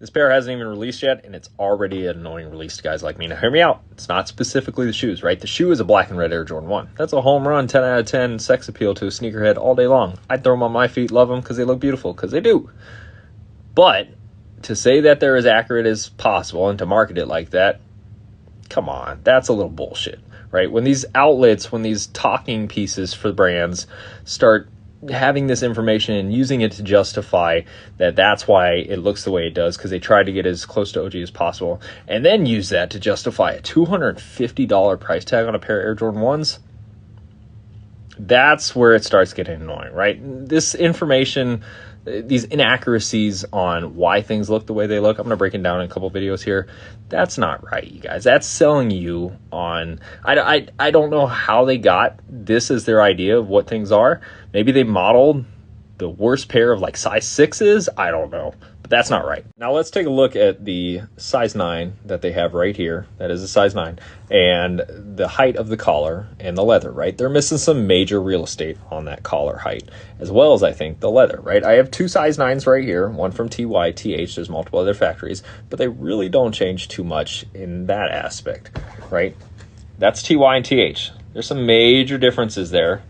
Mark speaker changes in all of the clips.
Speaker 1: This pair hasn't even released yet, and it's already an annoying release to guys like me. Now, hear me out. It's not specifically the shoes, right? The shoe is a black and red Air Jordan 1. That's a home run, 10 out of 10, sex appeal to a sneakerhead all day long. I'd throw them on my feet, love them because they look beautiful, because they do. But to say that they're as accurate as possible and to market it like that, come on, that's a little bullshit, right? When these outlets, when these talking pieces for brands start having this information and using it to justify that that's why it looks the way it does, because they tried to get as close to OG as possible, and then use that to justify a $250 price tag on a pair of Air Jordan 1s, that's where it starts getting annoying, right? This information, these inaccuracies on why things look the way they look, I'm going to break it down in a couple videos here. That's not right, you guys. That's selling you on, I don't know how they got this as their idea of what things are. Maybe they modeled the worst pair of like size 6s. I don't know, but that's not right. Now let's take a look at the size 9 that they have right here. That is a size 9, and the height of the collar and the leather, right? They're missing some major real estate on that collar height, as well as I think the leather, right? I have two size 9s right here, one from TY, TH. There's multiple other factories, but they really don't change too much in that aspect, right? That's TY and TH. There's some major differences there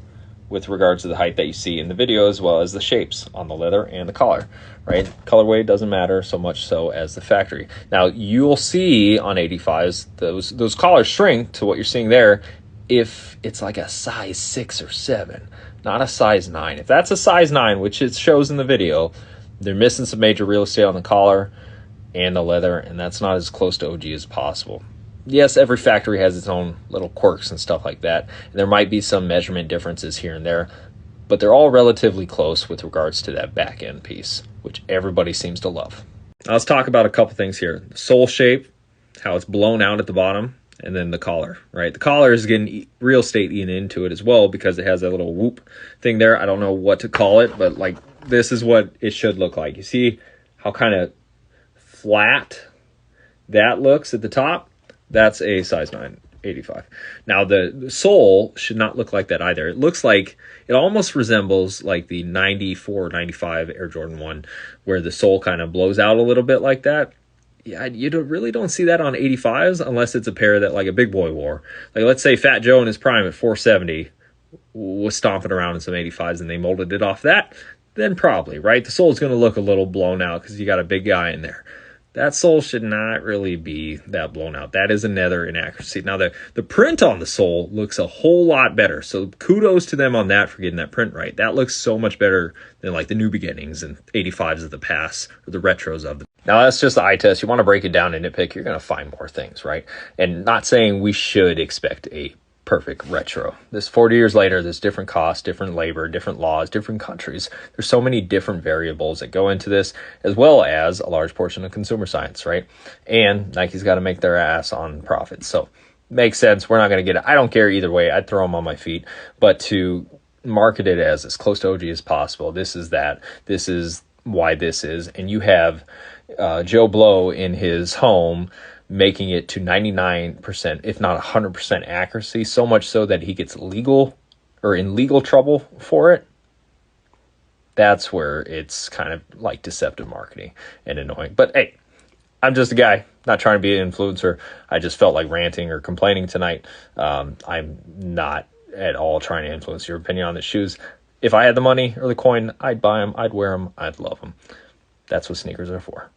Speaker 1: with regards to the height that you see in the video, as well as the shapes on the leather and the collar, right? Colorway doesn't matter so much so as the factory. Now, you'll see on 85s, those collars shrink to what you're seeing there if it's like a size 6 or 7, not a size 9. If that's a size 9, which it shows in the video, they're missing some major real estate on the collar and the leather, and that's not as close to OG as possible. Yes, every factory has its own little quirks and stuff like that. And there might be some measurement differences here and there, but they're all relatively close with regards to that back end piece, which everybody seems to love. Now let's talk about a couple things here. The sole shape, how it's blown out at the bottom, and then the collar, right? The collar is getting real estate eaten into it as well because it has that little whoop thing there. I don't know what to call it, but like this is what it should look like. You see how kind of flat that looks at the top? That's a size 9, 85. Now, the sole should not look like that either. It looks like, it almost resembles like the 94 or 95 Air Jordan 1, where the sole kind of blows out a little bit like that. Yeah, you really don't see that on 85s unless it's a pair that like a big boy wore. Like, let's say Fat Joe in his prime at 470 was stomping around in some 85s and they molded it off that, then probably, right? The sole's going to look a little blown out because you got a big guy in there. That sole should not really be that blown out. That is another inaccuracy. Now, the print on the sole looks a whole lot better. So kudos to them on that for getting that print right. That looks so much better than like the New Beginnings and 85s of the past or the retros of the. Now, that's just the eye test. You want to break it down and nitpick, you're going to find more things, right? And not saying we should expect a perfect retro. This 40 years later, there's different costs, different labor, different laws, different countries. There's so many different variables that go into this, as well as a large portion of consumer science, right? And Nike's got to make their ass on profits. So makes sense. We're not going to get it. I don't care either way. I'd throw them on my feet. But to market it as close to OG as possible, this is that. This is why this is. And you have Joe Blow in his home making it to 99%, if not 100% accuracy, so much so that he gets legal or in legal trouble for it. That's where it's kind of like deceptive marketing and annoying. But hey, I'm just a guy, not trying to be an influencer. I just felt like ranting or complaining tonight. I'm not at all trying to influence your opinion on the shoes. If I had the money or the coin, I'd buy them, I'd wear them, I'd love them. That's what sneakers are for.